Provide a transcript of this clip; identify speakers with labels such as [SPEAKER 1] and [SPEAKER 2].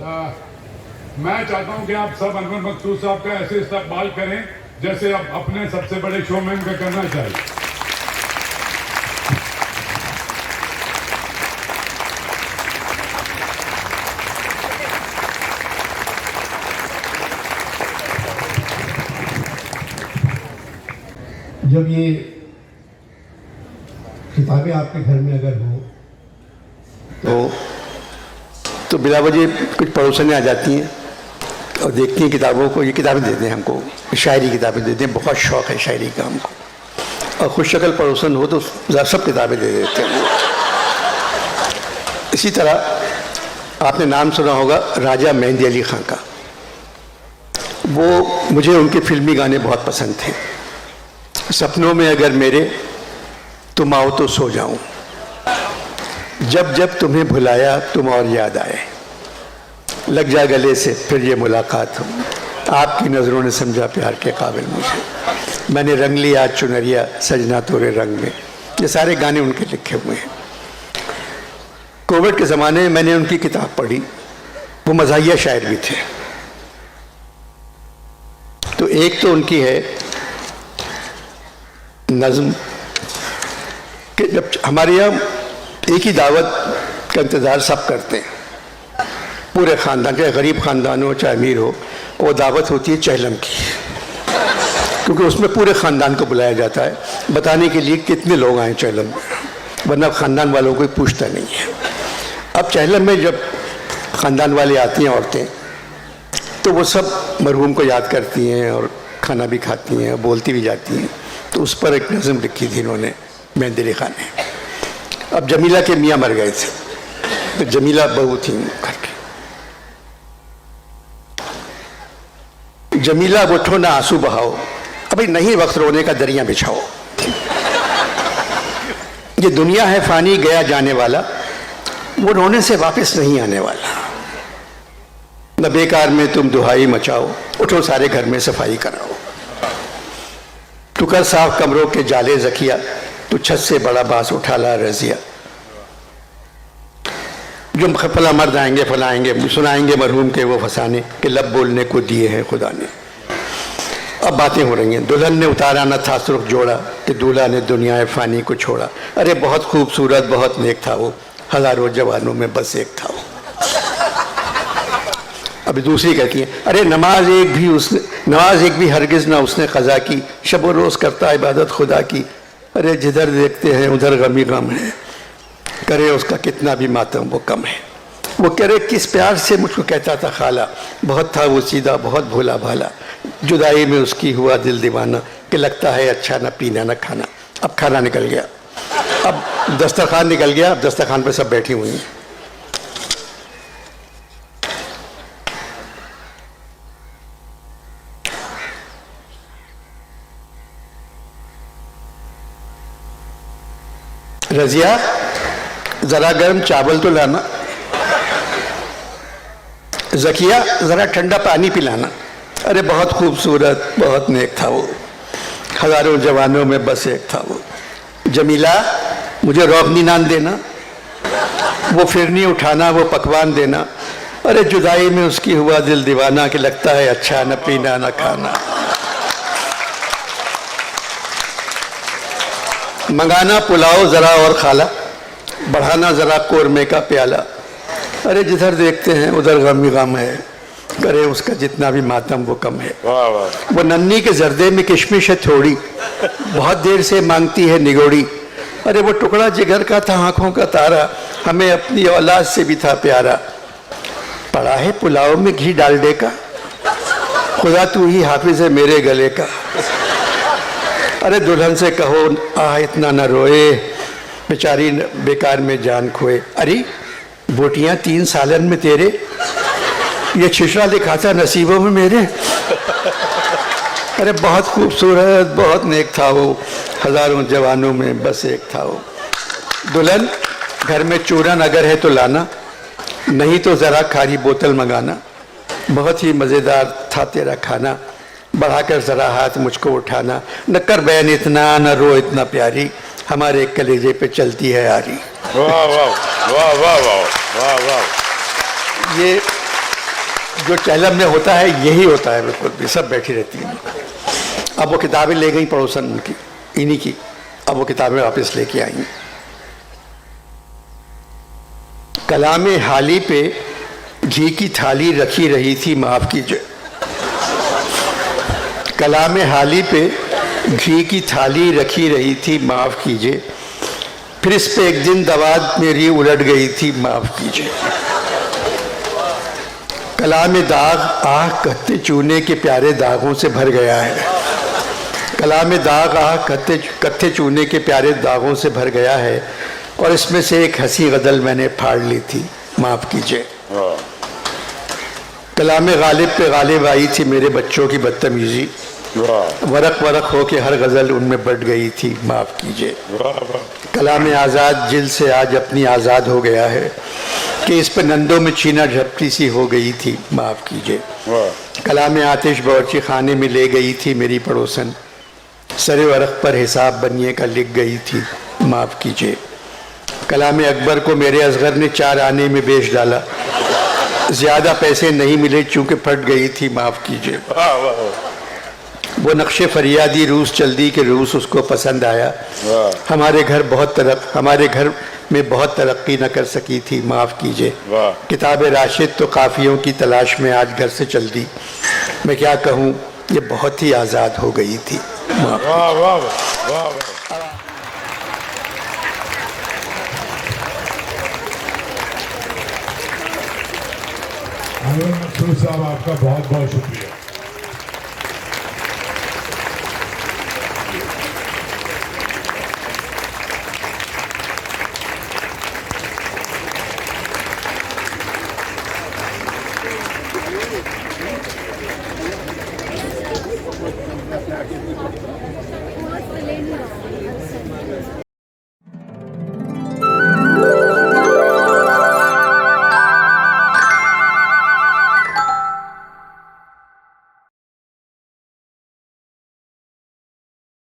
[SPEAKER 1] मैं चाहता हूं कि आप सब अनवर मकसूद साहब का ऐसे इस्तकबाल करें जैसे आप अपने सबसे बड़े शोमैन का करना चाहिए।
[SPEAKER 2] जब ये किताबें आपके घर में अगर हो
[SPEAKER 3] तो बिला वजह कुछ पड़ोसनें आ जाती हैं और देखती हैं किताबों को, ये किताबें देते हैं हमको, शायरी किताबें देते हैं, बहुत शौक़ है शायरी का हमको, और खुश शक्ल पड़ोसन हो तो सब किताबें दे देते हैं। इसी तरह आपने नाम सुना होगा राजा मेहंदी अली खां का। वो मुझे उनके फिल्मी गाने बहुत पसंद थे। सपनों में अगर मेरे तुम आओ तो सो जाऊं, जब जब तुम्हें भुलाया तुम और याद आए, लग जा गले से फिर ये मुलाकात हो, आपकी नज़रों ने समझा प्यार के काबिल मुझे, मैंने रंग लिया चुनरिया सजना तोरे रंग में। ये सारे गाने उनके लिखे हुए हैं। कोविड के ज़माने में मैंने उनकी किताब पढ़ी, वो मज़ाहिया शायर भी थे। तो एक तो उनकी है नज़्म कि जब हमारे यहाँ एक ही दावत का इंतज़ार सब करते हैं, पूरे ख़ानदान, चाहे गरीब ख़ानदान हो चाहे अमीर हो, वो दावत होती है चहलम की, क्योंकि उसमें पूरे ख़ानदान को बुलाया जाता है बताने के लिए कितने लोग आए चहलम में, वरना ख़ानदान वालों को पूछता नहीं है। अब चहलम में जब ख़ानदान वाले आती हैं औरतें, तो वो सब मरहूम को याद करती हैं और खाना भी खाती हैं, बोलती भी जाती हैं। तो उस पर एक नज़्म लिखी थी इन्होंने, मेहंदी अली खां ने। अब जमीला के मियाँ मर गए थे, तो जमीला बहू थी घर की। जमीला उठो ना आंसू बहाओ, अभी नहीं वक्त रोने का दरिया बिछाओ, ये दुनिया है फानी गया जाने वाला, वो रोने से वापस नहीं आने वाला। न बेकार में तुम दुहाई मचाओ, उठो सारे घर में सफाई कराओ, तू कर साफ कमरों के जाले जकिया, तू छत से बड़ा बास उठा ला रजिया। जो फला मर्द आएंगे फलाएंगे, सुनाएंगे मरहूम के वो फसाने कि लब बोलने को दिए हैं खुदा ने। अब बातें हो रही हैं, दुल्हन ने उतारा न था सुर्ख जोड़ा कि दूल्हा ने दुनिया फानी को छोड़ा। अरे बहुत खूबसूरत बहुत नेक था वो, हजारों जवानों में बस एक था वो। अभी दूसरी कहती है, अरे नमाज एक भी हरगिज ना उसने क़ज़ा की, शब व रोज़ करता इबादत खुदा की। अरे जिधर देखते हैं उधर गमी गम है, करे उसका कितना भी मातम वो कम है। वो करे किस प्यार से मुझको कहता था खाला, बहुत था वो सीधा बहुत भोला भाला, जुदाई में उसकी हुआ दिल दीवाना कि लगता है अच्छा न पीना न खाना। अब खाना निकल गया, अब दस्तरखान निकल गया, अब दस्तरखान पर सब बैठी हुई हैं। रजिया ज़रा गर्म चावल तो लाना, ज़किया ज़रा ठंडा पानी पिलाना। अरे बहुत खूबसूरत बहुत नेक था वो, हज़ारों जवानों में बस एक था वो। जमीला मुझे रोगनी नान देना, वो फिरनी उठाना वो पकवान देना। अरे जुदाई में उसकी हुआ दिल दीवाना कि लगता है अच्छा न पीना न खाना। मंगाना पुलाव ज़रा और खाला, बढ़ाना ज़रा कोरमे का प्याला। अरे जिधर देखते हैं उधर गम ही गम है, करे उसका जितना भी मातम वो कम है।
[SPEAKER 4] वाह वाह।
[SPEAKER 3] वो नन्ही के जर्दे में किशमिश है थोड़ी, बहुत देर से मांगती है निगोड़ी। अरे वो टुकड़ा जिगर का था आँखों का तारा, हमें अपनी औलाद से भी था प्यारा। पड़ा है पुलाव में घी डालने का, खुदा तू ही हाफिज है मेरे गले का। अरे दुल्हन से कहो आह इतना न रोए, बेचारी बेकार में जान खोए। अरे बोटियाँ 3 सालन में तेरे, ये छिछड़ा लिखा था नसीबों में मेरे। अरे बहुत खूबसूरत बहुत नेक था वो, हज़ारों जवानों में बस एक था वो। दुल्हन घर में चूरन अगर है तो लाना, नहीं तो ज़रा खारी बोतल मंगाना। बहुत ही मज़ेदार था तेरा खाना, बढ़ाकर ज़रा हाथ मुझको उठाना। न कर बयान इतना न रो इतना प्यारी, हमारे कलेजे पे चलती है यारी।
[SPEAKER 4] वाह वाह वाह वाह वाह वाह वाह।
[SPEAKER 3] ये जो चैलम में होता है यही होता है, बिल्कुल भी सब बैठी रहती हैं। अब वो किताबें ले गई पड़ोसन उनकी, इन्हीं की, अब वो किताबें वापस लेके आई। कलाम हाली पे घी की थाली रखी रही थी, माफ कीजिए। कलाम हाली पे घी की थाली रखी रही थी, माफ कीजिए। फिर इस पे एक दिन दवात मेरी उलट गई थी, माफ कीजिए। कलाम दाग आह कत्ते चूने के प्यारे दागों से भर गया है। कलाम दाग आह कत्ते चूने के प्यारे दागों से भर गया है, और इसमें से एक हंसी गजल मैंने फाड़ ली थी, माफ कीजिए। कलाम गालिब पे गालिब आई थी मेरे बच्चों की बदतमीजी, वरक वरक हो के हर गजल उनमें बढ़ गई थी, माफ कीजिए। कलाम आज़ाद जिल से आज अपनी आज़ाद हो गया है कि इस पर नंदों में चीना झपटी सी हो गई थी, माफ कीजिए। कलाम आतिश बावर्ची खाने में ले गई थी मेरी पड़ोसन, सरे वरक पर हिसाब बनिए का लिख गई थी, माफ कीजिए। कलाम अकबर को मेरे असगर ने 4 आने में बेच डाला, ज़्यादा पैसे नहीं मिले चूँकि फट गई थी, माफ कीजिए। वो नक्शे फरियादी रूस चल दी कि रूस उसको पसंद आया। हमारे घर में बहुत तरक्की न कर सकी थी, माफ़ कीजिए। किताब राशिद तो काफ़ियों की तलाश में आज घर से चल दी। मैं क्या कहूँ, ये बहुत ही आज़ाद हो गई थी।
[SPEAKER 1] मकसूद साहब, आपका बहुत बहुत शुक्रिया।